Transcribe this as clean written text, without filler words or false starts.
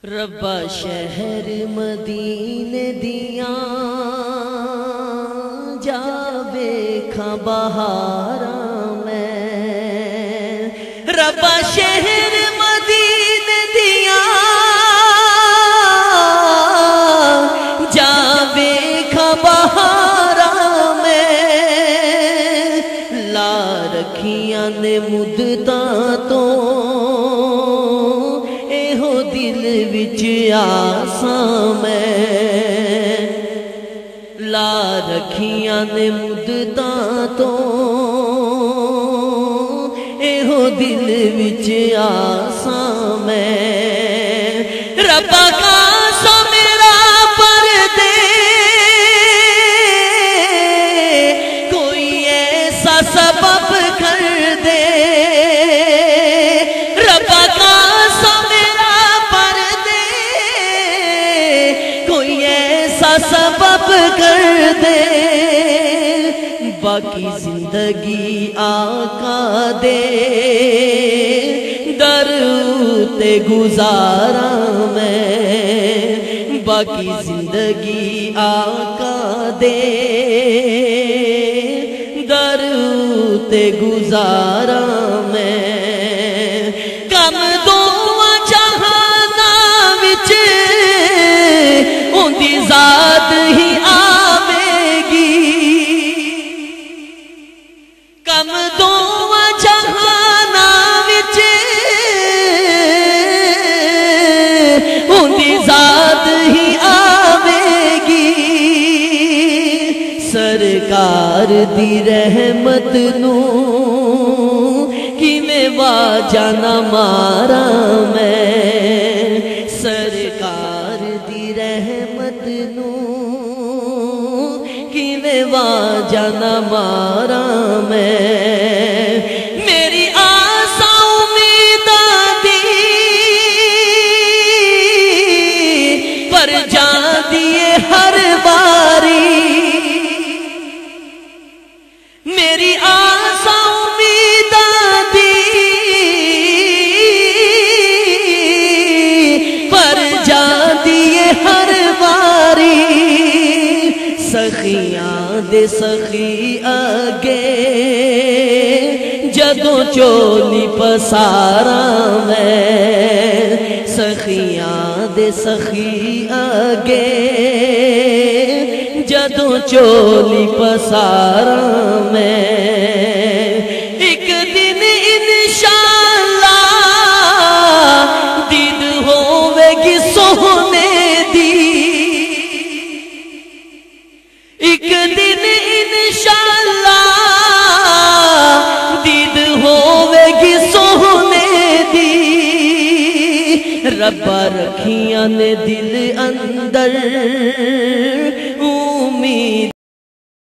ربا شہر مدینے دیاں جا ویکھاں بہاراں میں، ربا شہر مدینے دیاں جا ویکھاں بہاراں میں، لا رکھیاں نے مدتاں تو دل وچ آساں میں، لا رکھیاں نے مدتاں تو ایہو دل وچ آساں میں، ربا کاسا میرا پردے کوئی ایسا سبب کر دے، ربا کاسا سبب کر دے، باقی زندگی آقا دے در تے گزاراں میں، باقی زندگی آقا دے در تے گزاراں میں، کم دواں جہاناں وچ اُندی ذات ہی آوے گی، کم دواں جہاناں وچ اُندی ذات ہی آوے گی، سرکار دی رحمت نو کیویں واجہ نہ ماراں میں، سرکار دی رحمت نو کیویں واجہ نہ ماراں میں، میری آساں امیداں دی پر جاندی اے ہر باری، میری آساں امیداں دی پر جاندی اے ہر باری، سخیاں دے سخی اگے جدوں چولی پساراں میں، سخیاں دے سخی اگے جدوں چولی پساراں میں، ایک دن انشاءاللہ دید ہووے گی سونے دی، ایک دن انشاءاللہ دید ہووے گی سونے دی، ربا رکھیاں نے دل اندر امید